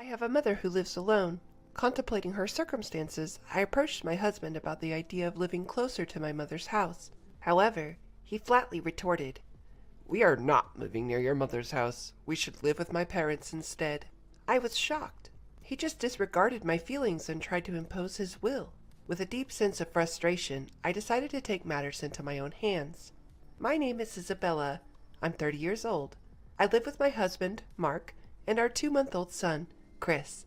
have a mother who lives alone. Contemplating her circumstances, I approached my husband about the idea of living closer to my mother's house. However, he flatly retorted, We are not moving near your mother's house. We should live with my parents instead. I was shocked. He just disregarded my feelings and tried to impose his will. With a deep sense of frustration, I decided to take matters into my own hands. My name is Isabella. I'm 30 years old. I live with my husband, Mark, and our 2-month-old son, Chris.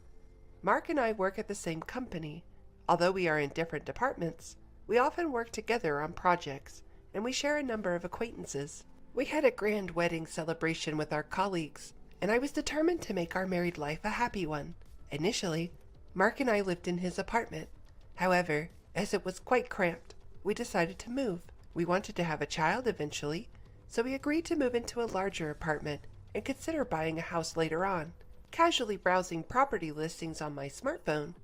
Mark and I work at the same company. Although we are in different departments, we often work together on projects, and we share a number of acquaintances. We had a grand wedding celebration with our colleagues, and I was determined to make our married life a happy one. Initially, Mark and I lived in his apartment. However, as it was quite cramped, we decided to move. We wanted to have a child eventually, so we agreed to move into a larger apartment and consider buying a house later on. Casually browsing property listings on my smartphone,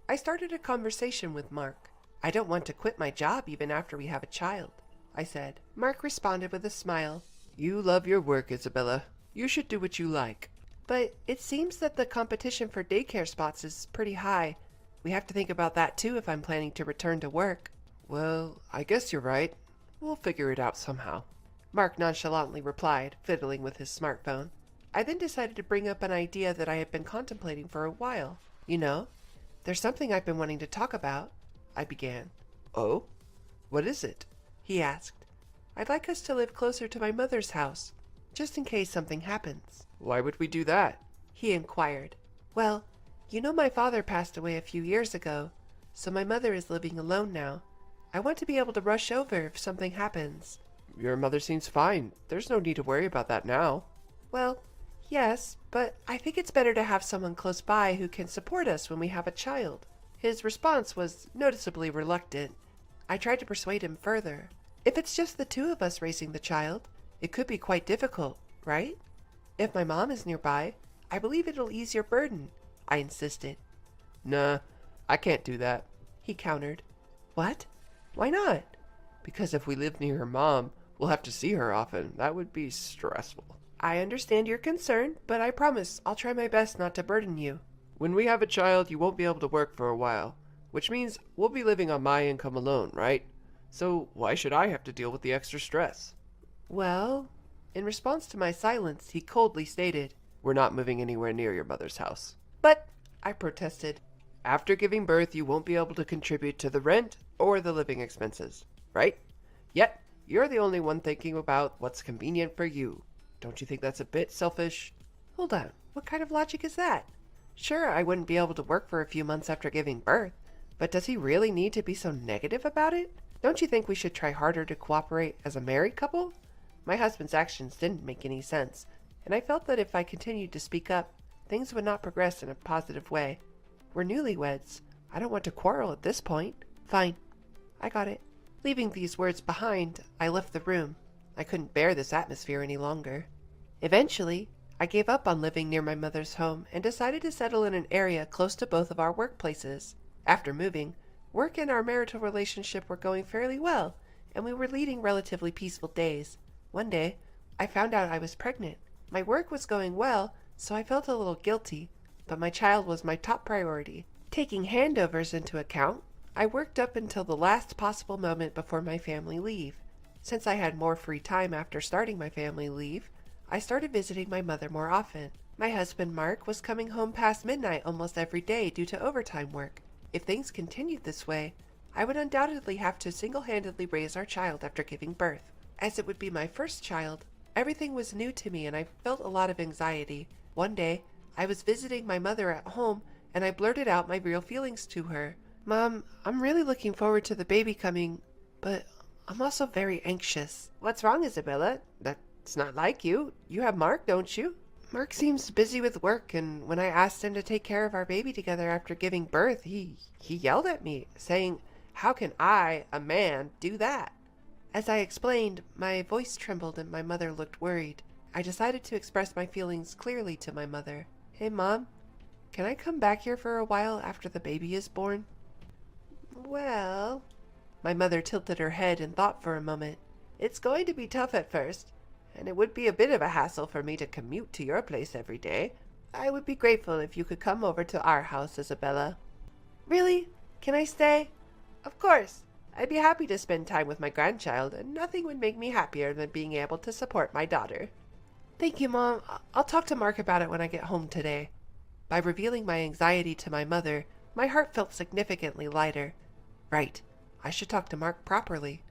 I started a conversation with Mark. I don't want to quit my job even after we have a child, I said. Mark responded with a smile. You love your work, Isabella. You should do what you like. But it seems that the competition for daycare spots is pretty high. We have to think about that too if I'm planning to return to work. Well, I guess you're right. We'll figure it out somehow. Mark nonchalantly replied, fiddling with his smartphone. I then decided to bring up an idea that I had been contemplating for a while. You know, there's something I've been wanting to talk about, I began. Oh? What is it? He asked. I'd like us to live closer to my mother's house, just in case something happens. Why would we do that? He inquired. Well, you know my father passed away a few years ago, so my mother is living alone now. I want to be able to rush over if something happens. Your mother seems fine. There's no need to worry about that now. Well, yes, but I think it's better to have someone close by who can support us when we have a child. His response was noticeably reluctant. I tried to persuade him further. If it's just the two of us raising the child, it could be quite difficult, right? If my mom is nearby, I believe it'll ease your burden, I insisted. Nah, I can't do that. He countered. What? Why not? Because if we live near her mom, we'll have to see her often. That would be stressful. I understand your concern, but I promise I'll try my best not to burden you. When we have a child, you won't be able to work for a while, which means we'll be living on my income alone, right? So why should I have to deal with the extra stress? Well, in response to my silence, he coldly stated, We're not moving anywhere near your mother's house. But, I protested. After giving birth, you won't be able to contribute to the rent or the living expenses, right? Yet, you're the only one thinking about what's convenient for you. Don't you think that's a bit selfish? Hold on, what kind of logic is that? Sure, I wouldn't be able to work for a few months after giving birth, but does he really need to be so negative about it? Don't you think we should try harder to cooperate as a married couple? My husband's actions didn't make any sense, and I felt that if I continued to speak up, things would not progress in a positive way. We're newlyweds. I don't want to quarrel at this point. Fine. I got it. Leaving these words behind, I left the room. I couldn't bear this atmosphere any longer. Eventually, I gave up on living near my mother's home and decided to settle in an area close to both of our workplaces. After moving, work and our marital relationship were going fairly well, and we were leading relatively peaceful days. One day, I found out I was pregnant. My work was going well, so I felt a little guilty, but my child was my top priority. Taking handovers into account, I worked up until the last possible moment before my family leave. Since I had more free time after starting my family leave, I started visiting my mother more often. My husband Mark was coming home past midnight almost every day due to overtime work. If things continued this way, I would undoubtedly have to single-handedly raise our child after giving birth. As it would be my first child, everything was new to me and I felt a lot of anxiety. One day, I was visiting my mother at home and I blurted out my real feelings to her. Mom, I'm really looking forward to the baby coming, but I'm also very anxious. What's wrong, Isabella? That's not like you. You have Mark, don't you? Mark seems busy with work, and when I asked him to take care of our baby together after giving birth, he yelled at me, saying, How can I, a man, do that? As I explained, my voice trembled and my mother looked worried. I decided to express my feelings clearly to my mother. Hey, Mom, can I come back here for a while after the baby is born? Well, my mother tilted her head and thought for a moment. It's going to be tough at first, and it would be a bit of a hassle for me to commute to your place every day. I would be grateful if you could come over to our house, Isabella. Really? Can I stay? Of course. I'd be happy to spend time with my grandchild, and nothing would make me happier than being able to support my daughter. Thank you, Mom. I'll talk to Mark about it when I get home today. By revealing my anxiety to my mother, my heart felt significantly lighter. Right. I should talk to Mark properly.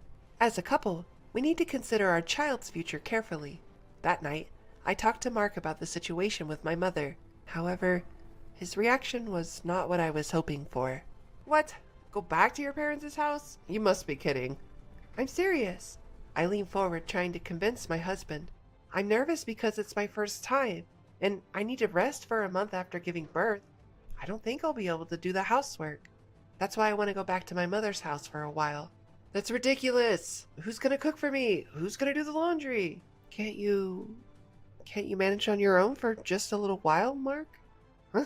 As a couple, we need to consider our child's future carefully. That night, I talked to Mark about the situation with my mother. However, his reaction was not what I was hoping for. What? Go back to your parents' house? You must be kidding. I'm serious. I leaned forward trying to convince my husband. I'm nervous because it's my first time, and I need to rest for a month after giving birth. I don't think I'll be able to do the housework. That's why I want to go back to my mother's house for a while. That's ridiculous. Who's gonna cook for me? Who's gonna do the laundry? Can't you manage on your own for just a little while, Mark? Huh?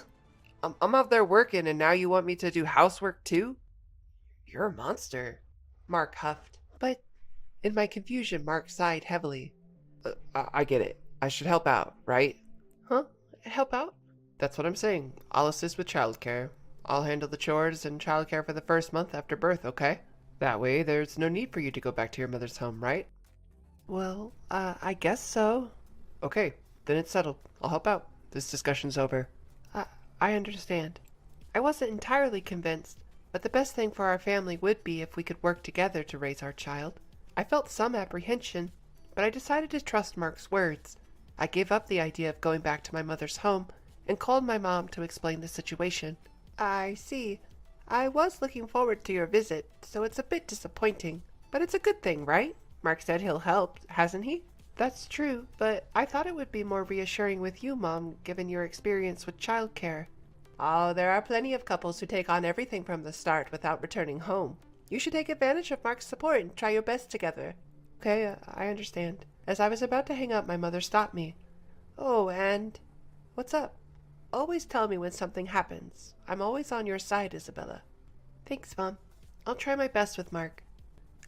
I'm out there working and now you want me to do housework too? You're a monster, Mark huffed. But in my confusion, Mark sighed heavily. I get it. I should help out, right? Huh? Help out? That's what I'm saying. I'll assist with childcare. I'll handle the chores and childcare for the first month after birth, okay? That way, there's no need for you to go back to your mother's home, right? Well, I guess so. Okay, then it's settled. I'll help out. This discussion's over. I understand. I wasn't entirely convinced, but the best thing for our family would be if we could work together to raise our child. I felt some apprehension, but I decided to trust Mark's words. I gave up the idea of going back to my mother's home and called my mom to explain the situation. I see. I was looking forward to your visit, so it's a bit disappointing. But it's a good thing, right? Mark said he'll help, hasn't he? That's true, but I thought it would be more reassuring with you, Mom, given your experience with childcare. Oh, there are plenty of couples who take on everything from the start without returning home. You should take advantage of Mark's support and try your best together. Okay, I understand. As I was about to hang up, my mother stopped me. Oh, and what's up? Always tell me when something happens. I'm always on your side, Isabella. Thanks, Mom. I'll try my best with Mark.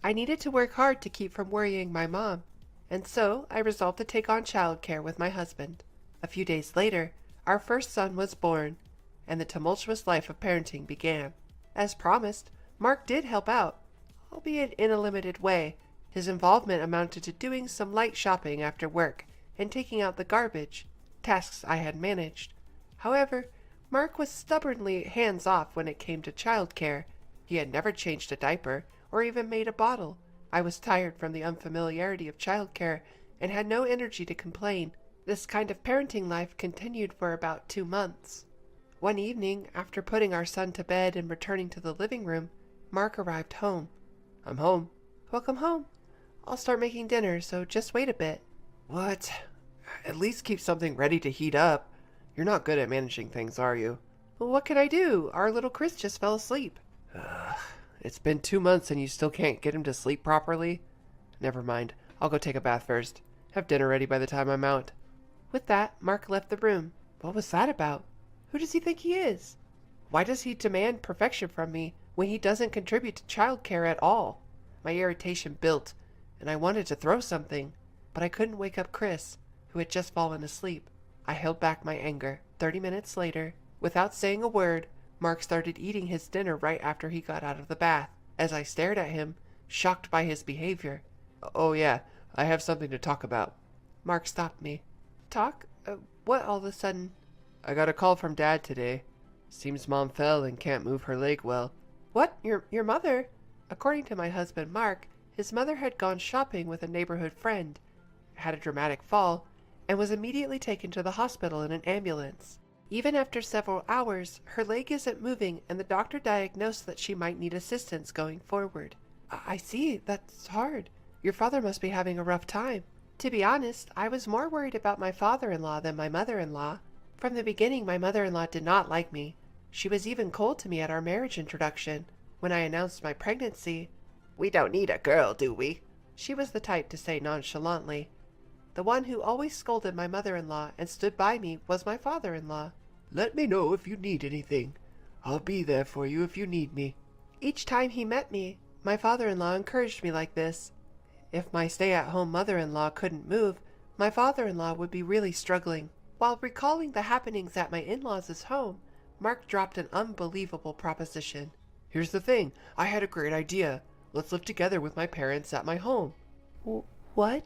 I needed to work hard to keep from worrying my mom, and so I resolved to take on childcare with my husband. A few days later, our first son was born, and the tumultuous life of parenting began. As promised, Mark did help out, albeit in a limited way. His involvement amounted to doing some light shopping after work and taking out the garbage, tasks I had managed. However, Mark was stubbornly hands-off when it came to childcare. He had never changed a diaper or even made a bottle. I was tired from the unfamiliarity of childcare and had no energy to complain. This kind of parenting life continued for about 2 months. One evening, after putting our son to bed and returning to the living room, Mark arrived home. I'm home. Welcome home. I'll start making dinner, so just wait a bit. What? At least keep something ready to heat up. You're not good at managing things, are you? Well, what can I do? Our little Chris just fell asleep. It's been 2 months and you still can't get him to sleep properly? Never mind. I'll go take a bath first. Have dinner ready by the time I'm out. With that, Mark left the room. What was that about? Who does he think he is? Why does he demand perfection from me when he doesn't contribute to childcare at all? My irritation built, and I wanted to throw something, but I couldn't wake up Chris, who had just fallen asleep. I held back my anger. 30 minutes later, without saying a word, Mark started eating his dinner right after he got out of the bath. As I stared at him, shocked by his behavior. Oh yeah, I have something to talk about. Mark stopped me. Talk? What all of a sudden? I got a call from Dad today. Seems Mom fell and can't move her leg well. What? Your mother? According to my husband Mark, his mother had gone shopping with a neighborhood friend, had a dramatic fall, and was immediately taken to the hospital in an ambulance. Even after several hours, her leg isn't moving and the doctor diagnosed that she might need assistance going forward. I see. That's hard. Your father must be having a rough time. To be honest, I was more worried about my father-in-law than my mother-in-law. From the beginning, my mother-in-law did not like me. She was even cold to me at our marriage introduction. When I announced my pregnancy, "We don't need a girl, do we?" she was the type to say nonchalantly. The one who always scolded my mother-in-law and stood by me was my father-in-law. Let me know if you need anything. I'll be there for you if you need me. Each time he met me, my father-in-law encouraged me like this. If my stay-at-home mother-in-law couldn't move, my father-in-law would be really struggling. While recalling the happenings at my in-laws' home, Mark dropped an unbelievable proposition. Here's the thing. I had a great idea. Let's live together with my parents at my home. What?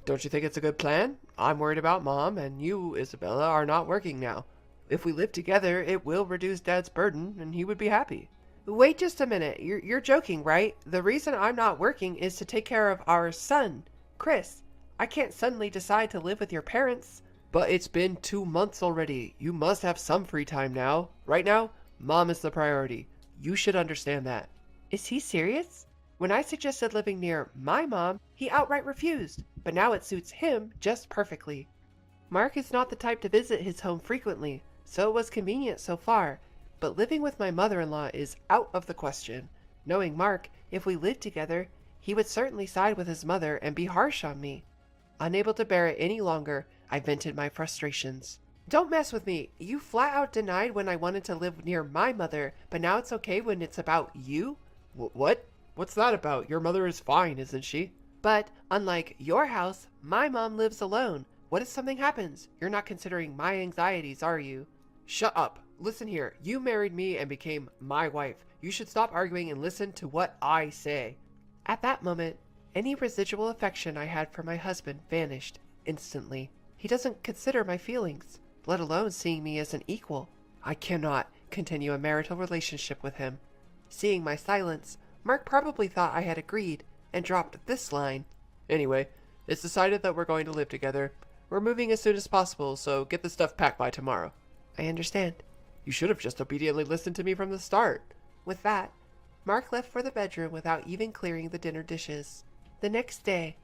Don't you think it's a good plan? I'm worried about Mom, and you, Isabella, are not working now. If we live together, it will reduce Dad's burden, and he would be happy. Wait just a minute. You're joking, right? The reason I'm not working is to take care of our son, Chris. I can't suddenly decide to live with your parents. But it's been 2 months already. You must have some free time now. Right now, Mom is the priority. You should understand that. Is he serious? When I suggested living near my mom, he outright refused, but now it suits him just perfectly. Mark is not the type to visit his home frequently, so it was convenient so far, but living with my mother-in-law is out of the question. Knowing Mark, if we lived together, he would certainly side with his mother and be harsh on me. Unable to bear it any longer, I vented my frustrations. Don't mess with me. You flat out denied when I wanted to live near my mother, but now it's okay when it's about you? What? What's that about? Your mother is fine, isn't she? But, unlike your house, my mom lives alone. What if something happens? You're not considering my anxieties, are you? Shut up. Listen here. You married me and became my wife. You should stop arguing and listen to what I say. At that moment, any residual affection I had for my husband vanished instantly. He doesn't consider my feelings, let alone seeing me as an equal. I cannot continue a marital relationship with him. Seeing my silence, Mark probably thought I had agreed and dropped this line. Anyway, it's decided that we're going to live together. We're moving as soon as possible, so get the stuff packed by tomorrow. I understand. You should have just obediently listened to me from the start. With that, Mark left for the bedroom without even clearing the dinner dishes. The next day,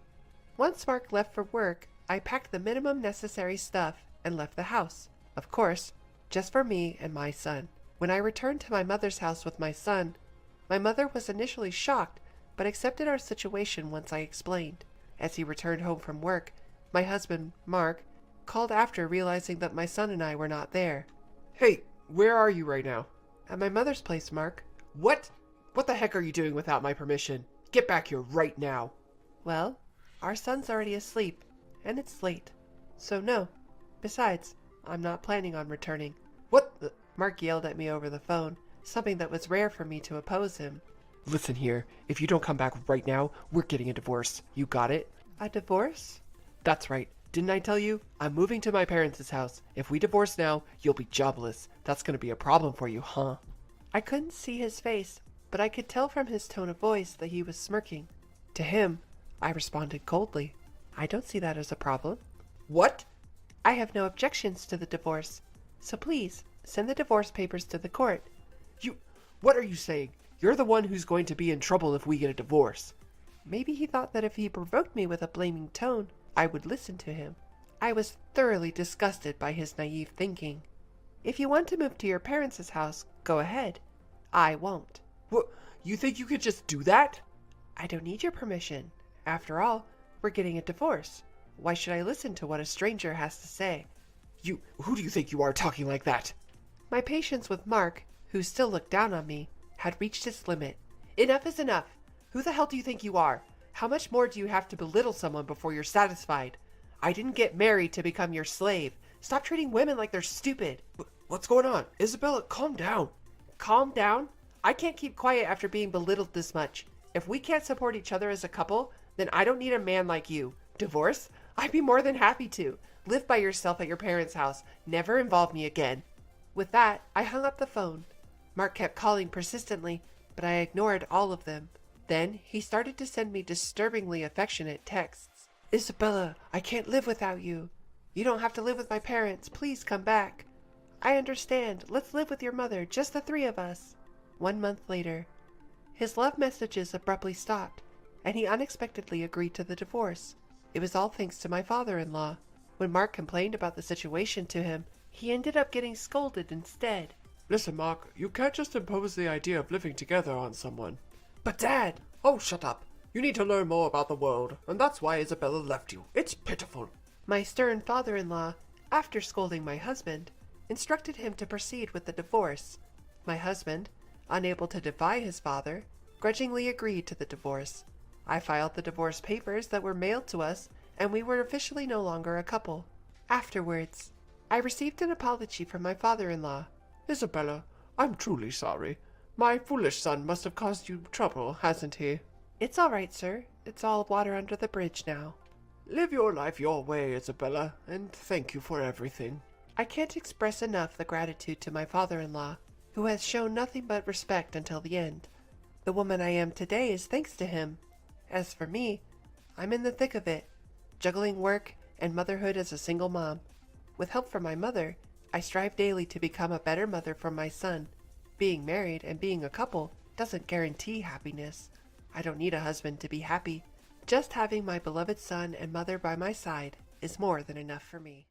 once Mark left for work, I packed the minimum necessary stuff and left the house. Of course, just for me and my son. When I returned to my mother's house with my son, my mother was initially shocked, but accepted our situation once I explained. As he returned home from work, my husband, Mark, called after realizing that my son and I were not there. Hey, where are you right now? At my mother's place, Mark. What? What the heck are you doing without my permission? Get back here right now. Well, our son's already asleep, and it's late. So no. Besides, I'm not planning on returning. What the? Mark yelled at me over the phone, something that was rare for me to oppose him. Listen here, if you don't come back right now, we're getting a divorce. You got it? A divorce? That's right. Didn't I tell you? I'm moving to my parents' house. If we divorce now, you'll be jobless. That's gonna be a problem for you, huh? I couldn't see his face, but I could tell from his tone of voice that he was smirking. To him, I responded coldly. I don't see that as a problem. What? I have no objections to the divorce. So please, send the divorce papers to the court. What are you saying? You're the one who's going to be in trouble if we get a divorce. Maybe he thought that if he provoked me with a blaming tone, I would listen to him. I was thoroughly disgusted by his naive thinking. If you want to move to your parents' house, go ahead. I won't. What? You think you could just do that? I don't need your permission. After all, we're getting a divorce. Why should I listen to what a stranger has to say? Who do you think you are talking like that? My patience with Mark, who still looked down on me, had reached its limit. Enough is enough. Who the hell do you think you are? How much more do you have to belittle someone before you're satisfied? I didn't get married to become your slave. Stop treating women like they're stupid. What's going on? Isabella, calm down. Calm down? I can't keep quiet after being belittled this much. If we can't support each other as a couple, then I don't need a man like you. Divorce? I'd be more than happy to. Live by yourself at your parents' house. Never involve me again. With that, I hung up the phone. Mark kept calling persistently, but I ignored all of them. Then he started to send me disturbingly affectionate texts. Isabella, I can't live without you. You don't have to live with my parents. Please come back. I understand. Let's live with your mother, just the three of us. 1 month later, his love messages abruptly stopped, and he unexpectedly agreed to the divorce. It was all thanks to my father-in-law. When Mark complained about the situation to him, he ended up getting scolded instead. Listen, Mark, you can't just impose the idea of living together on someone. But Dad! Oh, shut up. You need to learn more about the world, and that's why Isabella left you. It's pitiful. My stern father-in-law, after scolding my husband, instructed him to proceed with the divorce. My husband, unable to defy his father, grudgingly agreed to the divorce. I filed the divorce papers that were mailed to us, and we were officially no longer a couple. Afterwards, I received an apology from my father-in-law. Isabella, I'm truly sorry. My foolish son must have caused you trouble, hasn't he? It's all right, sir. It's all water under the bridge now. Live your life your way, Isabella, and thank you for everything. I can't express enough the gratitude to my father-in-law, who has shown nothing but respect until the end. The woman I am today is thanks to him. As for me, I'm in the thick of it, juggling work and motherhood as a single mom. With help from my mother, I strive daily to become a better mother for my son. Being married and being a couple doesn't guarantee happiness. I don't need a husband to be happy. Just having my beloved son and mother by my side is more than enough for me.